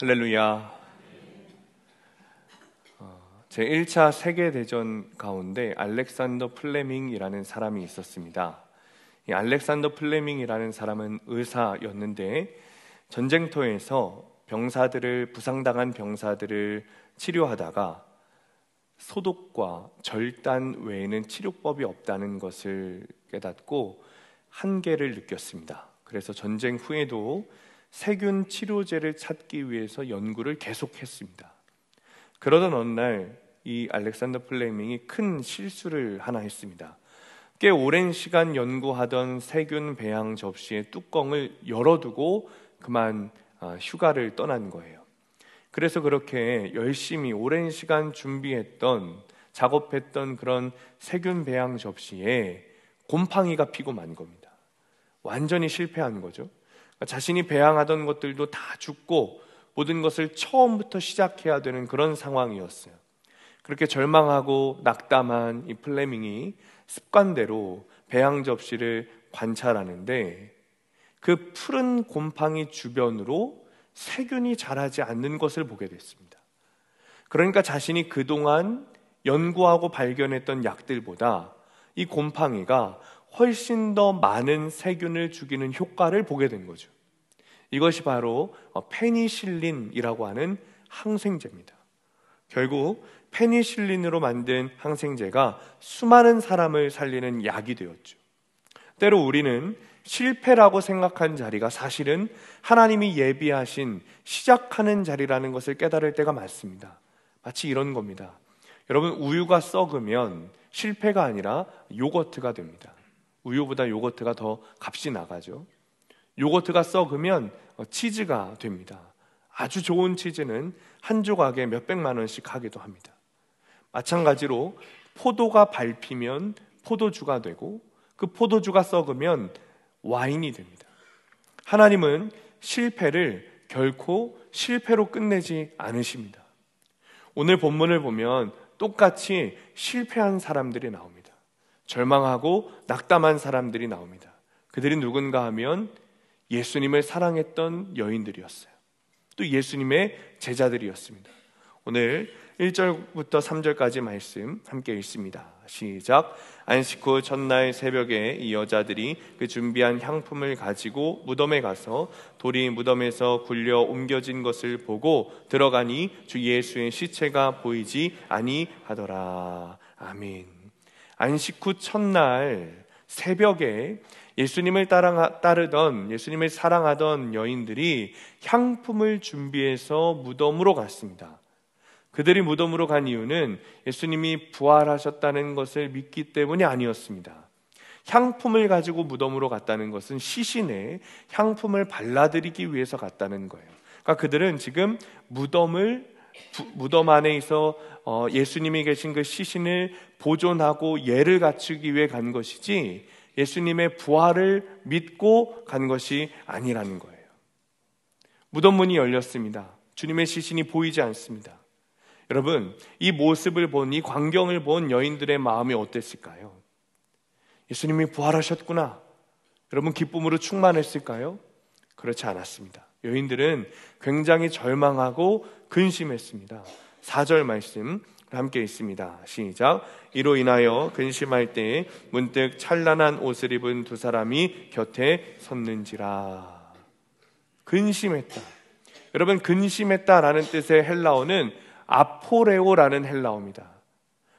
할렐루야. 제1차 세계대전 가운데 알렉산더 플레밍이라는 사람이 있었습니다. 이 알렉산더 플레밍이라는 사람은 의사였는데 전쟁터에서 부상당한 병사들을 치료하다가 소독과 절단 외에는 치료법이 없다는 것을 깨닫고 한계를 느꼈습니다. 그래서 전쟁 후에도 세균 치료제를 찾기 위해서 연구를 계속했습니다. 그러던 어느 날 이 알렉산더 플레밍이 큰 실수를 하나 했습니다. 꽤 오랜 시간 연구하던 세균 배양 접시의 뚜껑을 열어두고 그만 휴가를 떠난 거예요. 그래서 그렇게 열심히 오랜 시간 작업했던 그런 세균 배양 접시에 곰팡이가 피고 만 겁니다. 완전히 실패한 거죠. 자신이 배양하던 것들도 다 죽고 모든 것을 처음부터 시작해야 되는 그런 상황이었어요. 그렇게 절망하고 낙담한 이 플레밍이 습관대로 배양 접시를 관찰하는데 그 푸른 곰팡이 주변으로 세균이 자라지 않는 것을 보게 됐습니다. 그러니까 자신이 그동안 연구하고 발견했던 약들보다 이 곰팡이가 훨씬 더 많은 세균을 죽이는 효과를 보게 된 거죠. 이것이 바로 페니실린이라고 하는 항생제입니다. 결국 페니실린으로 만든 항생제가 수많은 사람을 살리는 약이 되었죠. 때로 우리는 실패라고 생각한 자리가 사실은 하나님이 예비하신 시작하는 자리라는 것을 깨달을 때가 많습니다. 마치 이런 겁니다. 여러분, 우유가 썩으면 실패가 아니라 요거트가 됩니다. 우유보다 요거트가 더 값이 나가죠. 요거트가 썩으면 치즈가 됩니다. 아주 좋은 치즈는 한 조각에 몇백만 원씩 하기도 합니다. 마찬가지로 포도가 밟히면 포도주가 되고 그 포도주가 썩으면 와인이 됩니다. 하나님은 실패를 결코 실패로 끝내지 않으십니다. 오늘 본문을 보면 똑같이 실패한 사람들이 나옵니다. 절망하고 낙담한 사람들이 나옵니다. 그들이 누군가 하면 예수님을 사랑했던 여인들이었어요. 또 예수님의 제자들이었습니다. 오늘 1절부터 3절까지 말씀 함께 읽습니다. 시작. 안식 후 첫날 새벽에 이 여자들이 그 준비한 향품을 가지고 무덤에 가서 돌이 무덤에서 굴려 옮겨진 것을 보고 들어가니 주 예수의 시체가 보이지 아니하더라. 아멘. 안식 후 첫날 새벽에 예수님을 따르던, 예수님을 사랑하던 여인들이 향품을 준비해서 무덤으로 갔습니다. 그들이 무덤으로 간 이유는 예수님이 부활하셨다는 것을 믿기 때문이 아니었습니다. 향품을 가지고 무덤으로 갔다는 것은 시신에 향품을 발라드리기 위해서 갔다는 거예요. 그러니까 그들은 지금 무덤 안에서 예수님이 계신 그 시신을 보존하고 예를 갖추기 위해 간 것이지 예수님의 부활을 믿고 간 것이 아니라는 거예요. 무덤 문이 열렸습니다. 주님의 시신이 보이지 않습니다. 여러분, 이 모습을 본, 이 광경을 본 여인들의 마음이 어땠을까요? 예수님이 부활하셨구나. 여러분, 기쁨으로 충만했을까요? 그렇지 않았습니다. 여인들은 굉장히 절망하고 근심했습니다. 4절 말씀 함께 있습니다. 시작. 이로 인하여 근심할 때에 문득 찬란한 옷을 입은 두 사람이 곁에 섰는지라. 근심했다. 여러분, 근심했다라는 뜻의 헬라어는 아포레오라는 헬라어입니다.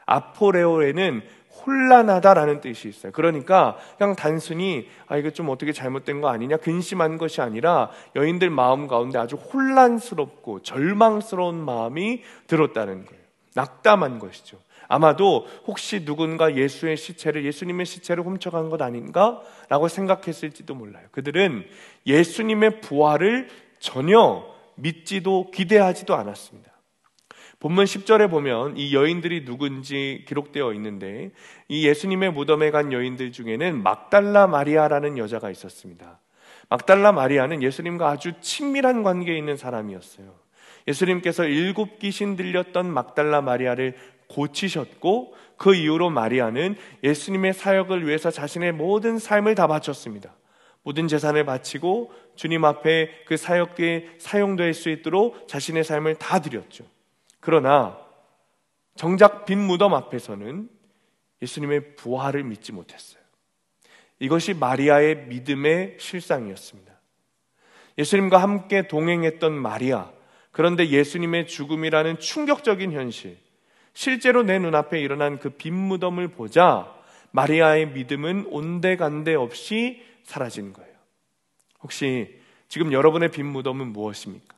아포레오에는 혼란하다라는 뜻이 있어요. 그러니까 그냥 단순히 이거 좀 어떻게 잘못된 거 아니냐 근심한 것이 아니라 여인들 마음 가운데 아주 혼란스럽고 절망스러운 마음이 들었다는 거예요. 낙담한 것이죠. 아마도 혹시 누군가 예수님의 시체를 훔쳐간 것 아닌가? 라고 생각했을지도 몰라요. 그들은 예수님의 부활을 전혀 믿지도 기대하지도 않았습니다. 본문 10절에 보면 이 여인들이 누군지 기록되어 있는데 이 예수님의 무덤에 간 여인들 중에는 막달라 마리아라는 여자가 있었습니다. 막달라 마리아는 예수님과 아주 친밀한 관계에 있는 사람이었어요. 예수님께서 7 귀신 들렸던 막달라 마리아를 고치셨고 그 이후로 마리아는 예수님의 사역을 위해서 자신의 모든 삶을 다 바쳤습니다. 모든 재산을 바치고 주님 앞에 그 사역에 사용될 수 있도록 자신의 삶을 다 드렸죠. 그러나 정작 빈 무덤 앞에서는 예수님의 부활을 믿지 못했어요. 이것이 마리아의 믿음의 실상이었습니다. 예수님과 함께 동행했던 마리아, 그런데 예수님의 죽음이라는 충격적인 현실, 실제로 내 눈앞에 일어난 그 빈 무덤을 보자 마리아의 믿음은 온데간데 없이 사라진 거예요. 혹시 지금 여러분의 빈 무덤은 무엇입니까?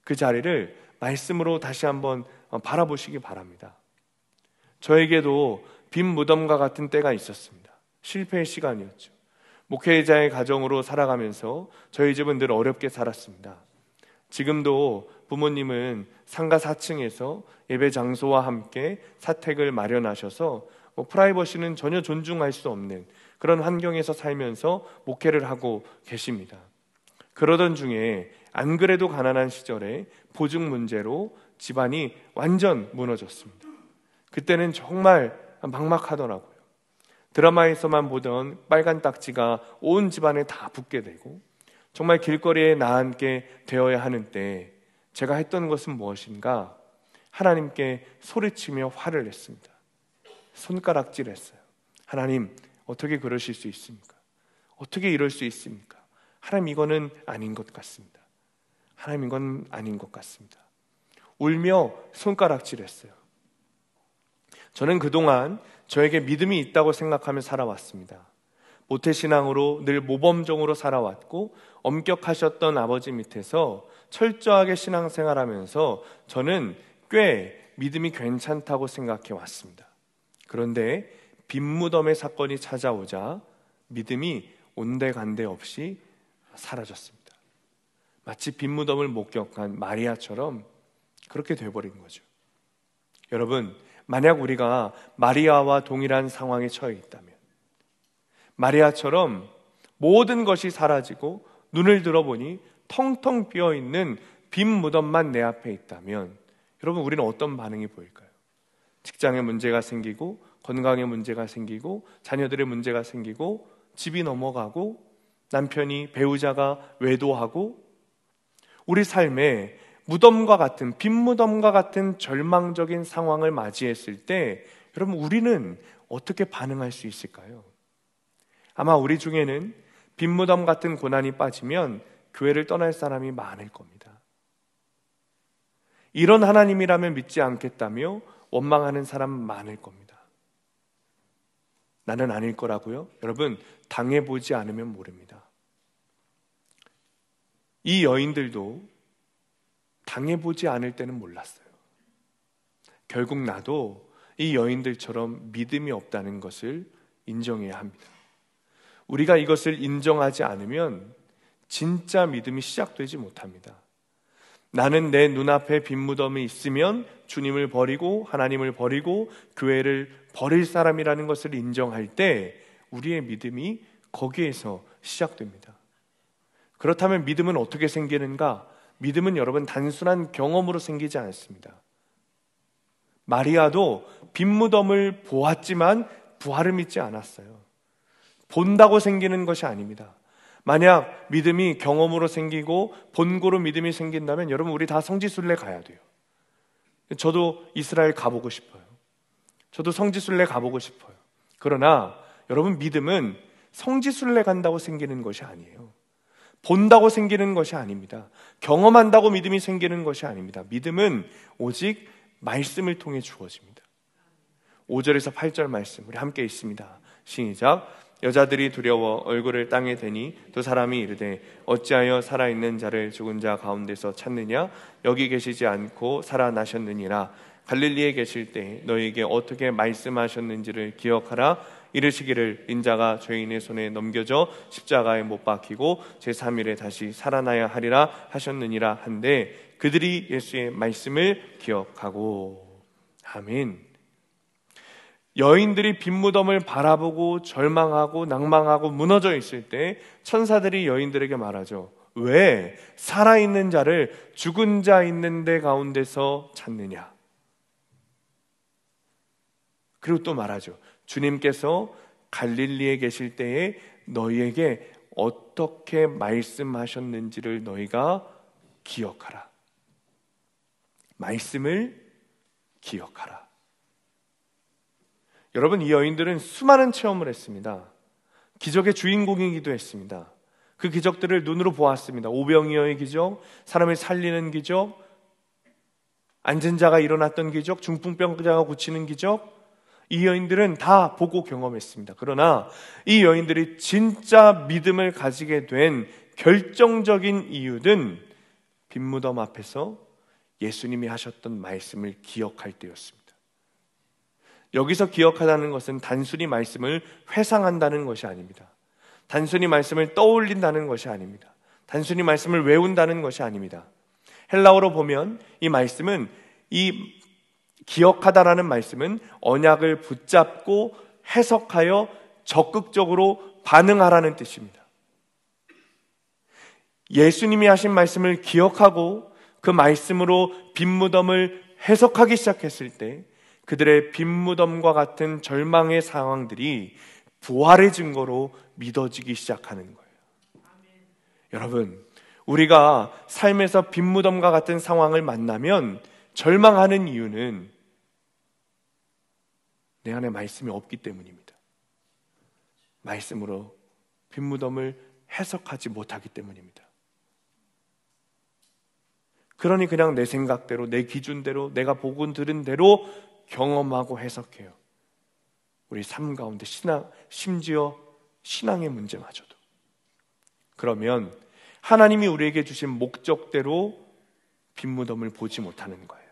그 자리를 말씀으로 다시 한번 바라보시기 바랍니다. 저에게도 빈 무덤과 같은 때가 있었습니다. 실패의 시간이었죠. 목회자의 가정으로 살아가면서 저희 집은 늘 어렵게 살았습니다. 지금도 부모님은 상가 4층에서 예배 장소와 함께 사택을 마련하셔서 프라이버시는 전혀 존중할 수 없는 그런 환경에서 살면서 목회를 하고 계십니다. 그러던 중에 안 그래도 가난한 시절에 보증 문제로 집안이 완전 무너졌습니다. 그때는 정말 막막하더라고요. 드라마에서만 보던 빨간 딱지가 온 집안에 다 붙게 되고 정말 길거리에 나앉게 되어야 하는 때 제가 했던 것은 무엇인가? 하나님께 소리치며 화를 냈습니다. 손가락질했어요. 하나님, 어떻게 그러실 수 있습니까? 어떻게 이럴 수 있습니까? 하나님, 이거는 아닌 것 같습니다. 하나님, 이건 아닌 것 같습니다. 울며 손가락질했어요. 저는 그동안 저에게 믿음이 있다고 생각하며 살아왔습니다. 모태신앙으로 늘 모범종으로 살아왔고 엄격하셨던 아버지 밑에서 철저하게 신앙생활하면서 저는 꽤 믿음이 괜찮다고 생각해 왔습니다. 그런데 빈무덤의 사건이 찾아오자 믿음이 온데간데 없이 사라졌습니다. 마치 빈무덤을 목격한 마리아처럼 그렇게 돼버린 거죠. 여러분, 만약 우리가 마리아와 동일한 상황에 처해 있다면, 마리아처럼 모든 것이 사라지고 눈을 들어보니 텅텅 비어있는 빈 무덤만 내 앞에 있다면 여러분, 우리는 어떤 반응이 보일까요? 직장에 문제가 생기고 건강에 문제가 생기고 자녀들의 문제가 생기고 집이 넘어가고 남편이 배우자가 외도하고 우리 삶에 무덤과 같은 빈 무덤과 같은 절망적인 상황을 맞이했을 때 여러분, 우리는 어떻게 반응할 수 있을까요? 아마 우리 중에는 빈 무덤 같은 고난이 빠지면 교회를 떠날 사람이 많을 겁니다. 이런 하나님이라면 믿지 않겠다며 원망하는 사람 많을 겁니다. 나는 아닐 거라고요? 여러분, 당해보지 않으면 모릅니다. 이 여인들도 당해보지 않을 때는 몰랐어요. 결국 나도 이 여인들처럼 믿음이 없다는 것을 인정해야 합니다. 우리가 이것을 인정하지 않으면 진짜 믿음이 시작되지 못합니다. 나는 내 눈앞에 빈 무덤이 있으면 주님을 버리고 하나님을 버리고 교회를 버릴 사람이라는 것을 인정할 때 우리의 믿음이 거기에서 시작됩니다. 그렇다면 믿음은 어떻게 생기는가? 믿음은 여러분 단순한 경험으로 생기지 않습니다. 마리아도 빈 무덤을 보았지만 부활을 믿지 않았어요. 본다고 생기는 것이 아닙니다. 만약 믿음이 경험으로 생기고 본고로 믿음이 생긴다면 여러분, 우리 다 성지순례 가야 돼요. 저도 이스라엘 가보고 싶어요. 저도 성지순례 가보고 싶어요. 그러나 여러분, 믿음은 성지순례 간다고 생기는 것이 아니에요. 본다고 생기는 것이 아닙니다. 경험한다고 믿음이 생기는 것이 아닙니다. 믿음은 오직 말씀을 통해 주어집니다. 5절에서 8절 말씀 우리 함께 읽습니다. 시작. 여자들이 두려워 얼굴을 땅에 대니 두 사람이 이르되 어찌하여 살아있는 자를 죽은 자 가운데서 찾느냐? 여기 계시지 않고 살아나셨느니라. 갈릴리에 계실 때 너희에게 어떻게 말씀하셨는지를 기억하라. 이르시기를 인자가 죄인의 손에 넘겨져 십자가에 못 박히고 제3일에 다시 살아나야 하리라 하셨느니라 한데 그들이 예수의 말씀을 기억하고. 아멘. 여인들이 빈 무덤을 바라보고 절망하고 낭망하고 무너져 있을 때 천사들이 여인들에게 말하죠. 왜 살아있는 자를 죽은 자 있는 데 가운데서 찾느냐? 그리고 또 말하죠. 주님께서 갈릴리에 계실 때에 너희에게 어떻게 말씀하셨는지를 너희가 기억하라. 말씀을 기억하라. 여러분, 이 여인들은 수많은 체험을 했습니다. 기적의 주인공이기도 했습니다. 그 기적들을 눈으로 보았습니다. 오병이어의 기적, 사람을 살리는 기적, 앉은 자가 일어났던 기적, 중풍병자가 고치는 기적, 이 여인들은 다 보고 경험했습니다. 그러나 이 여인들이 진짜 믿음을 가지게 된 결정적인 이유는 빈무덤 앞에서 예수님이 하셨던 말씀을 기억할 때였습니다. 여기서 기억하다는 것은 단순히 말씀을 회상한다는 것이 아닙니다. 단순히 말씀을 떠올린다는 것이 아닙니다. 단순히 말씀을 외운다는 것이 아닙니다. 헬라어로 보면 이 말씀은, 이 기억하다라는 말씀은 언약을 붙잡고 해석하여 적극적으로 반응하라는 뜻입니다. 예수님이 하신 말씀을 기억하고 그 말씀으로 빈무덤을 해석하기 시작했을 때 그들의 빈무덤과 같은 절망의 상황들이 부활의 증거로 믿어지기 시작하는 거예요. 여러분, 우리가 삶에서 빈무덤과 같은 상황을 만나면 절망하는 이유는 내 안에 말씀이 없기 때문입니다. 말씀으로 빈무덤을 해석하지 못하기 때문입니다. 그러니 그냥 내 생각대로, 내 기준대로, 내가 보고 들은 대로 경험하고 해석해요. 우리 삶 가운데 심지어 신앙의 문제마저도. 그러면 하나님이 우리에게 주신 목적대로 빈무덤을 보지 못하는 거예요.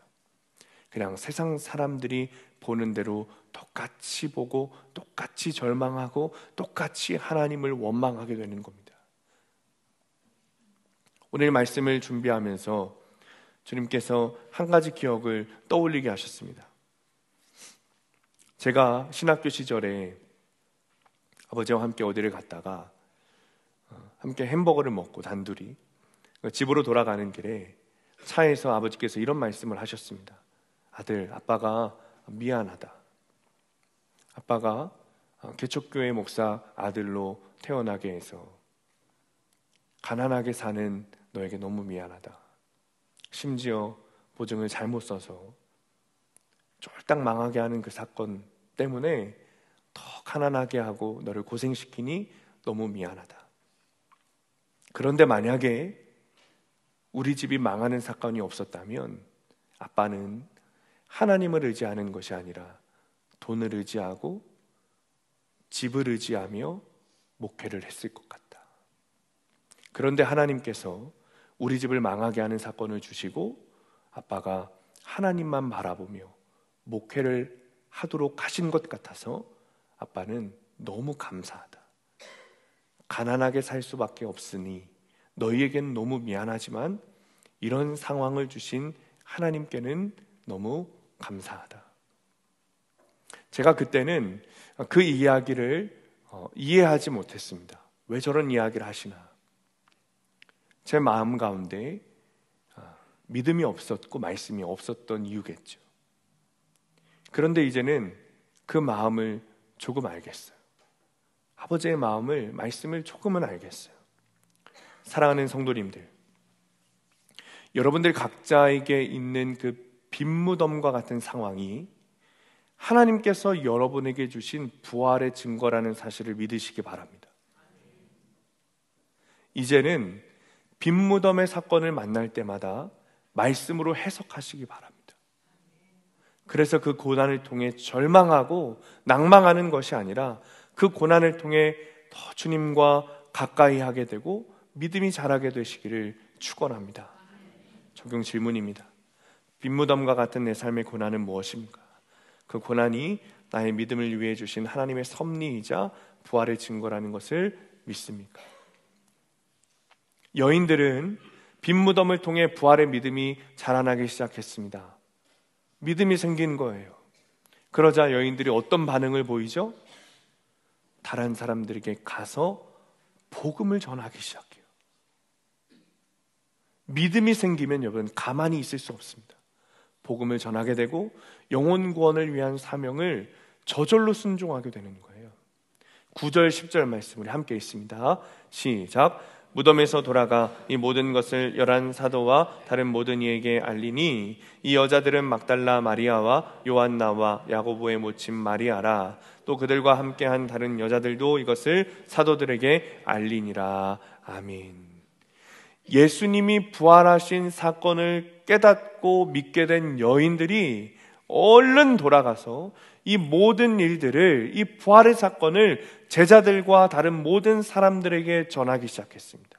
그냥 세상 사람들이 보는 대로 똑같이 보고 똑같이 절망하고 똑같이 하나님을 원망하게 되는 겁니다. 오늘 말씀을 준비하면서 주님께서 한 가지 기억을 떠올리게 하셨습니다. 제가 신학교 시절에 아버지와 함께 어디를 갔다가 함께 햄버거를 먹고 단둘이 집으로 돌아가는 길에 차에서 아버지께서 이런 말씀을 하셨습니다. 아들, 아빠가 미안하다. 아빠가 개척교회 목사 아들로 태어나게 해서 가난하게 사는 너에게 너무 미안하다. 심지어 보증을 잘못 써서 쫄딱 망하게 하는 그 사건 때문에 더 가난하게 하고 너를 고생시키니 너무 미안하다. 그런데 만약에 우리 집이 망하는 사건이 없었다면 아빠는 하나님을 의지하는 것이 아니라 돈을 의지하고 집을 의지하며 목회를 했을 것 같다. 그런데 하나님께서 우리 집을 망하게 하는 사건을 주시고 아빠가 하나님만 바라보며 목회를 하도록 하신 것 같아서 아빠는 너무 감사하다. 가난하게 살 수밖에 없으니 너희에겐 너무 미안하지만 이런 상황을 주신 하나님께는 너무 감사하다. 제가 그때는 그 이야기를 이해하지 못했습니다. 왜 저런 이야기를 하시나? 제 마음 가운데 믿음이 없었고 말씀이 없었던 이유겠죠. 그런데 이제는 그 마음을 조금 알겠어요. 아버지의 마음을, 말씀을 조금은 알겠어요. 사랑하는 성도님들, 여러분들 각자에게 있는 그 빈무덤과 같은 상황이 하나님께서 여러분에게 주신 부활의 증거라는 사실을 믿으시기 바랍니다. 이제는 빈무덤의 사건을 만날 때마다 말씀으로 해석하시기 바랍니다. 그래서 그 고난을 통해 절망하고 낭망하는 것이 아니라 그 고난을 통해 더 주님과 가까이 하게 되고 믿음이 자라게 되시기를 축원합니다. 적용 질문입니다. 빈무덤과 같은 내 삶의 고난은 무엇입니까? 그 고난이 나의 믿음을 위해 주신 하나님의 섭리이자 부활의 증거라는 것을 믿습니까? 여인들은 빈무덤을 통해 부활의 믿음이 자라나기 시작했습니다. 믿음이 생긴 거예요. 그러자 여인들이 어떤 반응을 보이죠? 다른 사람들에게 가서 복음을 전하기 시작해요. 믿음이 생기면 여러분 가만히 있을 수 없습니다. 복음을 전하게 되고 영혼 구원을 위한 사명을 저절로 순종하게 되는 거예요. 9절 10절 말씀 우리 함께 있습니다. 시작. 무덤에서 돌아가 이 모든 것을 11 사도와 다른 모든 이에게 알리니 이 여자들은 막달라 마리아와 요한나와 야고보의 모친 마리아라. 또 그들과 함께한 다른 여자들도 이것을 사도들에게 알리니라. 아멘. 예수님이 부활하신 사건을 깨닫고 믿게 된 여인들이 얼른 돌아가서 이 모든 일들을, 이 부활의 사건을 제자들과 다른 모든 사람들에게 전하기 시작했습니다.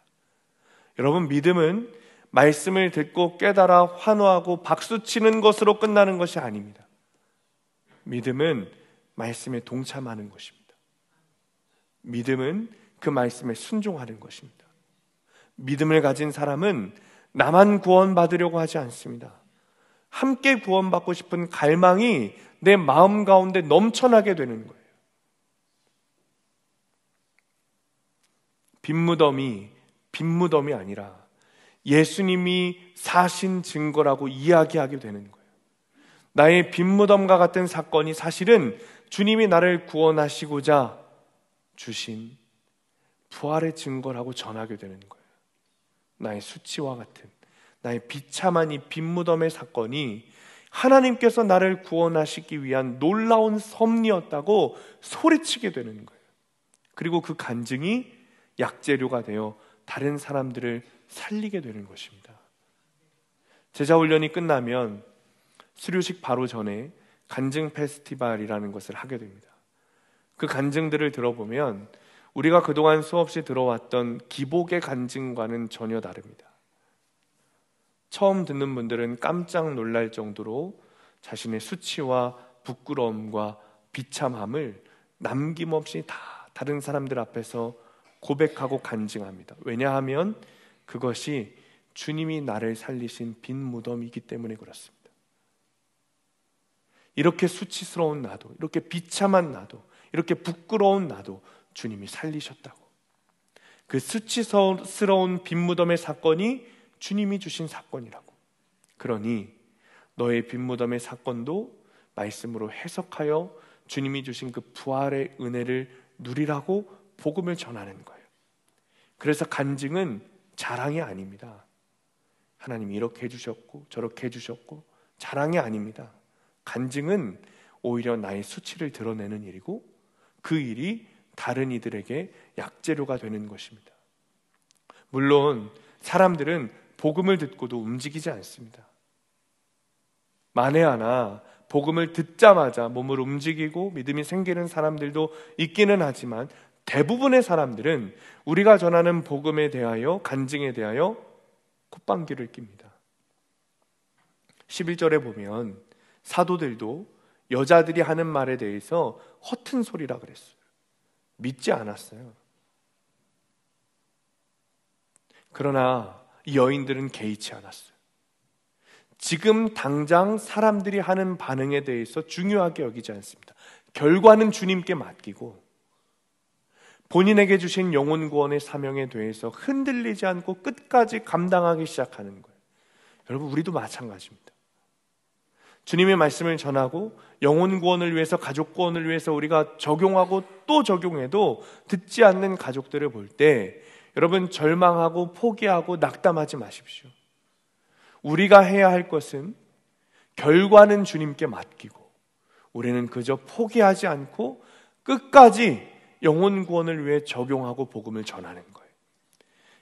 여러분, 믿음은 말씀을 듣고 깨달아 환호하고 박수치는 것으로 끝나는 것이 아닙니다. 믿음은 말씀에 동참하는 것입니다. 믿음은 그 말씀에 순종하는 것입니다. 믿음을 가진 사람은 나만 구원받으려고 하지 않습니다. 함께 구원받고 싶은 갈망이 내 마음 가운데 넘쳐나게 되는 거예요. 빈무덤이 아니라 예수님이 사신 증거라고 이야기하게 되는 거예요. 나의 빈무덤과 같은 사건이 사실은 주님이 나를 구원하시고자 주신 부활의 증거라고 전하게 되는 거예요. 나의 수치와 같은, 나의 비참한 이 빈무덤의 사건이 하나님께서 나를 구원하시기 위한 놀라운 섭리였다고 소리치게 되는 거예요. 그리고 그 간증이 약재료가 되어 다른 사람들을 살리게 되는 것입니다. 제자훈련이 끝나면 수료식 바로 전에 간증 페스티벌이라는 것을 하게 됩니다. 그 간증들을 들어보면 우리가 그동안 수없이 들어왔던 기복의 간증과는 전혀 다릅니다. 처음 듣는 분들은 깜짝 놀랄 정도로 자신의 수치와 부끄러움과 비참함을 남김없이 다 다른 사람들 앞에서 고백하고 간증합니다. 왜냐하면 그것이 주님이 나를 살리신 빈 무덤이기 때문에 그렇습니다. 이렇게 수치스러운 나도, 이렇게 비참한 나도, 이렇게 부끄러운 나도 주님이 살리셨다고. 그 수치스러운 빈 무덤의 사건이 주님이 주신 사건이라고. 그러니 너의 빈 무덤의 사건도 말씀으로 해석하여 주님이 주신 그 부활의 은혜를 누리라고 복음을 전하는 거예요. 그래서 간증은 자랑이 아닙니다. 하나님이 이렇게 해주셨고 저렇게 해주셨고 자랑이 아닙니다. 간증은 오히려 나의 수치를 드러내는 일이고 그 일이 다른 이들에게 약재료가 되는 것입니다. 물론 사람들은 복음을 듣고도 움직이지 않습니다. 만에 하나 복음을 듣자마자 몸을 움직이고 믿음이 생기는 사람들도 있기는 하지만 대부분의 사람들은 우리가 전하는 복음에 대하여, 간증에 대하여 콧방귀를 낍니다. 11절에 보면 사도들도 여자들이 하는 말에 대해서 허튼 소리라 그랬어요. 믿지 않았어요. 그러나 이 여인들은 개의치 않았어요. 지금 당장 사람들이 하는 반응에 대해서 중요하게 여기지 않습니다. 결과는 주님께 맡기고 본인에게 주신 영혼 구원의 사명에 대해서 흔들리지 않고 끝까지 감당하기 시작하는 거예요. 여러분, 우리도 마찬가지입니다. 주님의 말씀을 전하고 영혼 구원을 위해서, 가족 구원을 위해서 우리가 적용하고 또 적용해도 듣지 않는 가족들을 볼 때 여러분, 절망하고 포기하고 낙담하지 마십시오. 우리가 해야 할 것은 결과는 주님께 맡기고 우리는 그저 포기하지 않고 끝까지 영혼 구원을 위해 적용하고 복음을 전하는 거예요.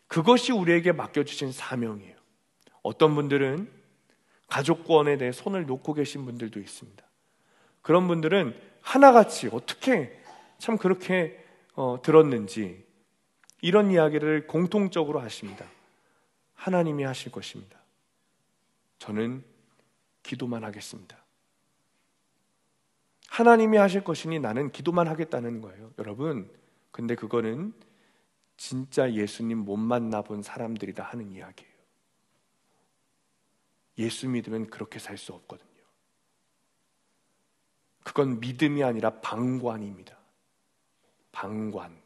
그것이 우리에게 맡겨주신 사명이에요. 어떤 분들은 가족 구원에 대해 손을 놓고 계신 분들도 있습니다. 그런 분들은 하나같이 어떻게 참 그렇게 들었는지 이런 이야기를 공통적으로 하십니다. 하나님이 하실 것입니다. 저는 기도만 하겠습니다. 하나님이 하실 것이니 나는 기도만 하겠다는 거예요. 여러분, 근데 그거는 진짜 예수님 못 만나본 사람들이다 하는 이야기예요. 예수 믿으면 그렇게 살 수 없거든요. 그건 믿음이 아니라 방관입니다. 방관.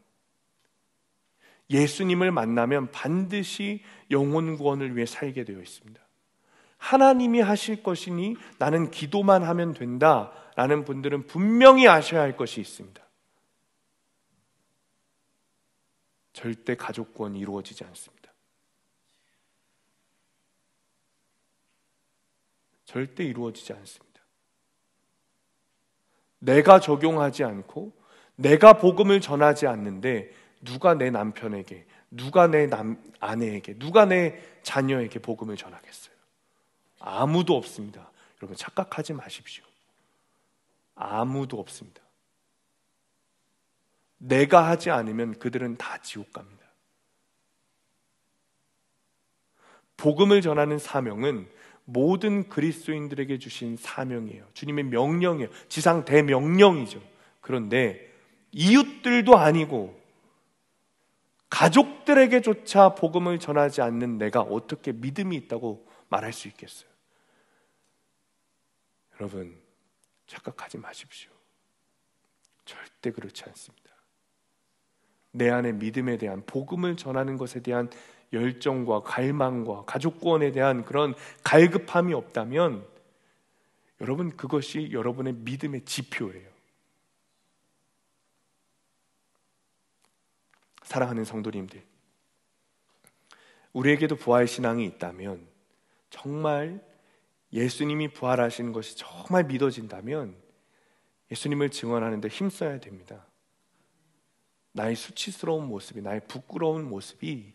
예수님을 만나면 반드시 영혼 구원을 위해 살게 되어 있습니다. 하나님이 하실 것이니 나는 기도만 하면 된다라는 분들은 분명히 아셔야 할 것이 있습니다. 절대 가족 구원이 이루어지지 않습니다. 절대 이루어지지 않습니다. 내가 적용하지 않고 내가 복음을 전하지 않는데 누가 내 남편에게, 누가 내 아내에게, 누가 내 자녀에게 복음을 전하겠어요? 아무도 없습니다. 여러분 착각하지 마십시오. 아무도 없습니다. 내가 하지 않으면 그들은 다 지옥 갑니다. 복음을 전하는 사명은 모든 그리스도인들에게 주신 사명이에요. 주님의 명령이에요. 지상 대명령이죠. 그런데 이웃들도 아니고 가족들에게조차 복음을 전하지 않는 내가 어떻게 믿음이 있다고 말할 수 있겠어요? 여러분 착각하지 마십시오. 절대 그렇지 않습니다. 내 안에 믿음에 대한, 복음을 전하는 것에 대한 열정과 갈망과 가족 구원에 대한 그런 갈급함이 없다면 여러분 그것이 여러분의 믿음의 지표예요. 사랑하는 성도님들, 우리에게도 부활신앙이 있다면, 정말 예수님이 부활하시는 것이 정말 믿어진다면 예수님을 증언하는 데 힘써야 됩니다. 나의 수치스러운 모습이, 나의 부끄러운 모습이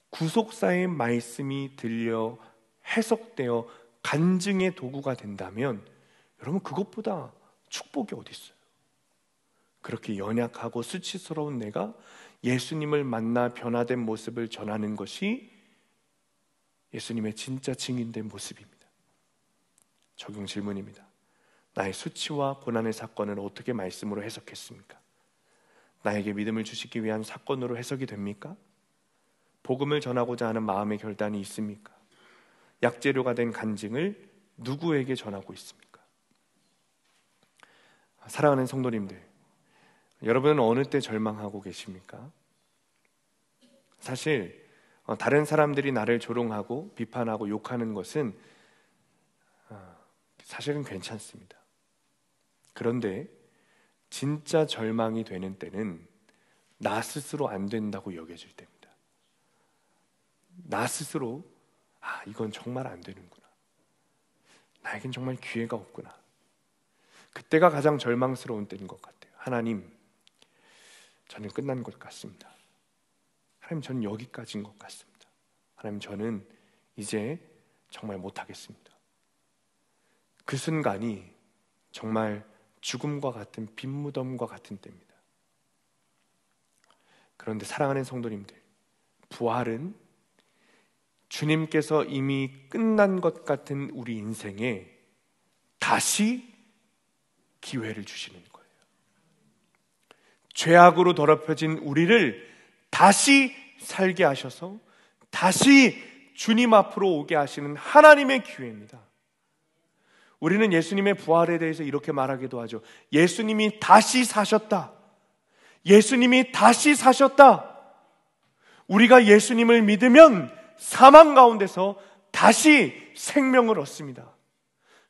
구속사의 말씀이 들려 해석되어 간증의 도구가 된다면 여러분 그것보다 축복이 어디 있어요? 그렇게 연약하고 수치스러운 내가 예수님을 만나 변화된 모습을 전하는 것이 예수님의 진짜 증인된 모습입니다. 적용 질문입니다. 나의 수치와 고난의 사건을 어떻게 말씀으로 해석했습니까? 나에게 믿음을 주시기 위한 사건으로 해석이 됩니까? 복음을 전하고자 하는 마음의 결단이 있습니까? 약재료가 된 간증을 누구에게 전하고 있습니까? 사랑하는 성도님들, 여러분은 어느 때 절망하고 계십니까? 사실 다른 사람들이 나를 조롱하고 비판하고 욕하는 것은 사실은 괜찮습니다. 그런데 진짜 절망이 되는 때는 나 스스로 안 된다고 여겨질 때입니다. 나 스스로 이건 정말 안 되는구나, 나에겐 정말 기회가 없구나, 그때가 가장 절망스러운 때인 것 같아요. 하나님, 저는 끝난 것 같습니다. 하나님, 저는 여기까지인 것 같습니다. 하나님, 저는 이제 정말 못하겠습니다. 그 순간이 정말 죽음과 같은 빈무덤과 같은 때입니다. 그런데 사랑하는 성도님들, 부활은 주님께서 이미 끝난 것 같은 우리 인생에 다시 기회를 주시는 거예요. 죄악으로 더럽혀진 우리를 다시 살게 하셔서 다시 주님 앞으로 오게 하시는 하나님의 기회입니다. 우리는 예수님의 부활에 대해서 이렇게 말하기도 하죠. 예수님이 다시 사셨다. 예수님이 다시 사셨다. 우리가 예수님을 믿으면 사망 가운데서 다시 생명을 얻습니다.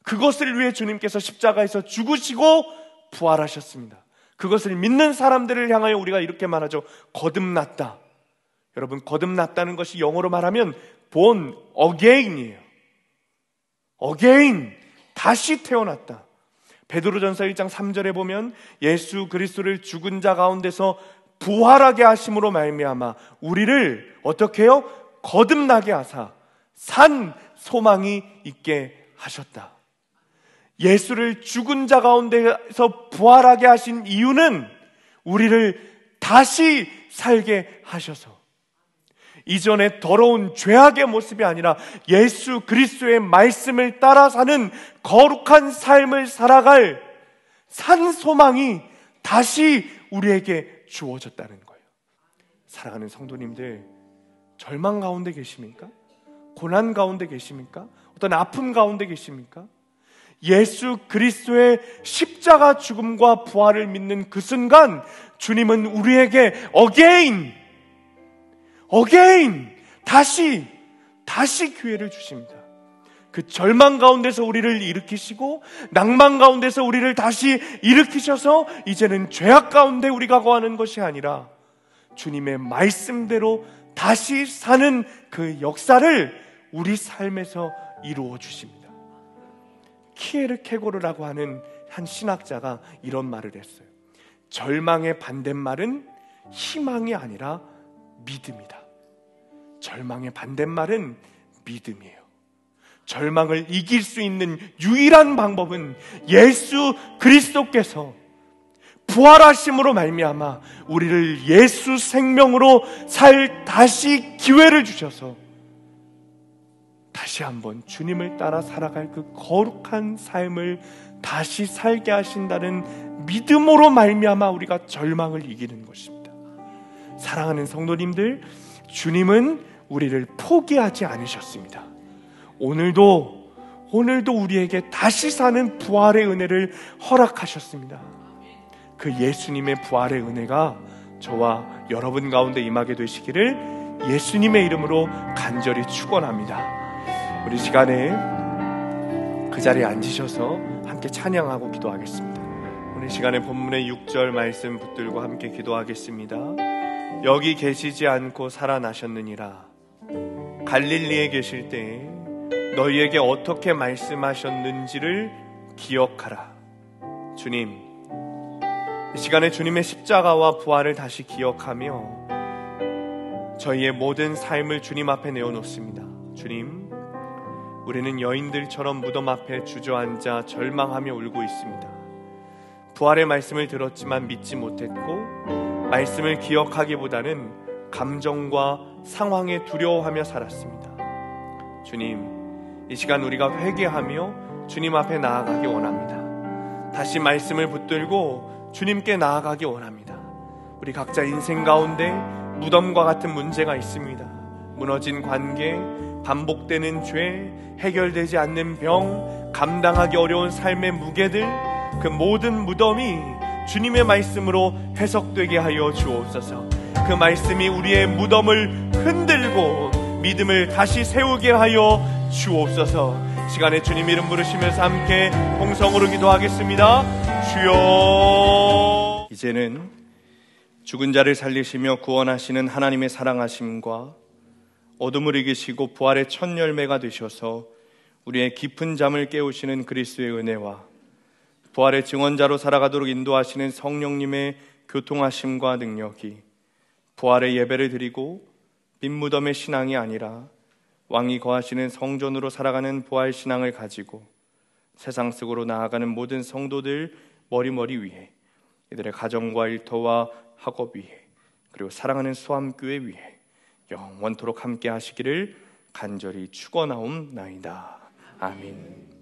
그것을 위해 주님께서 십자가에서 죽으시고 부활하셨습니다. 그것을 믿는 사람들을 향하여 우리가 이렇게 말하죠. 거듭났다. 여러분, 거듭났다는 것이 영어로 말하면 born again이에요. again, 다시 태어났다. 베드로전서 1장 3절에 보면 예수 그리스도를 죽은 자 가운데서 부활하게 하심으로 말미암아 우리를 어떻게 해요? 거듭나게 하사 산 소망이 있게 하셨다. 예수를 죽은 자 가운데서 부활하게 하신 이유는 우리를 다시 살게 하셔서 이전에 더러운 죄악의 모습이 아니라 예수 그리스도의 말씀을 따라 사는 거룩한 삶을 살아갈 산 소망이 다시 우리에게 주어졌다는 거예요. 사랑하는 성도님들, 절망 가운데 계십니까? 고난 가운데 계십니까? 어떤 아픔 가운데 계십니까? 예수 그리스도의 십자가 죽음과 부활을 믿는 그 순간 주님은 우리에게 again 다시 기회를 주십니다. 그 절망 가운데서 우리를 일으키시고 낭만 가운데서 우리를 다시 일으키셔서 이제는 죄악 가운데 우리가 거하는 것이 아니라 주님의 말씀대로 다시 사는 그 역사를 우리 삶에서 이루어 주십니다. 키에르케고르라고 하는 한 신학자가 이런 말을 했어요. 절망의 반대말은 희망이 아니라 믿음이다. 절망의 반대말은 믿음이에요. 절망을 이길 수 있는 유일한 방법은 예수 그리스도께서 부활하심으로 말미암아 우리를 예수 생명으로 살 다시 기회를 주셔서 다시 한번 주님을 따라 살아갈 그 거룩한 삶을 다시 살게 하신다는 믿음으로 말미암아 우리가 절망을 이기는 것입니다. 사랑하는 성도님들, 주님은 우리를 포기하지 않으셨습니다. 오늘도 우리에게 다시 사는 부활의 은혜를 허락하셨습니다. 그 예수님의 부활의 은혜가 저와 여러분 가운데 임하게 되시기를 예수님의 이름으로 간절히 축원합니다. 우리 시간에 그 자리에 앉으셔서 함께 찬양하고 기도하겠습니다. 오늘 시간에 본문의 6절 말씀 붙들고 함께 기도하겠습니다. 여기 계시지 않고 살아나셨느니라. 갈릴리에 계실 때에 너희에게 어떻게 말씀하셨는지를 기억하라. 주님, 이 시간에 주님의 십자가와 부활을 다시 기억하며 저희의 모든 삶을 주님 앞에 내어놓습니다. 주님, 우리는 여인들처럼 무덤 앞에 주저앉아 절망하며 울고 있습니다. 부활의 말씀을 들었지만 믿지 못했고 말씀을 기억하기보다는 감정과 상황에 두려워하며 살았습니다. 주님, 이 시간 우리가 회개하며 주님 앞에 나아가기 원합니다. 다시 말씀을 붙들고 주님께 나아가기 원합니다. 우리 각자 인생 가운데 무덤과 같은 문제가 있습니다. 무너진 관계, 반복되는 죄, 해결되지 않는 병, 감당하기 어려운 삶의 무게들, 그 모든 무덤이 주님의 말씀으로 해석되게 하여 주옵소서. 그 말씀이 우리의 무덤을 흔들고 믿음을 다시 세우게 하여 주옵소서. 시간에 주님 이름 부르시면서 함께 통성으로 기도하겠습니다. 주여. 이제는 죽은 자를 살리시며 구원하시는 하나님의 사랑하심과 어둠을 이기시고 부활의 첫 열매가 되셔서 우리의 깊은 잠을 깨우시는 그리스도의 은혜와 부활의 증언자로 살아가도록 인도하시는 성령님의 교통하심과 능력이 부활의 예배를 드리고 빈무덤의 신앙이 아니라 왕이 거하시는 성전으로 살아가는 부활 신앙을 가지고 세상 속으로 나아가는 모든 성도들 머리머리 위에, 이들의 가정과 일터와 학업 위에, 그리고 사랑하는 수암교회 위에 영원토록 함께 하시기를 간절히 축원하옵나이다. 아멘.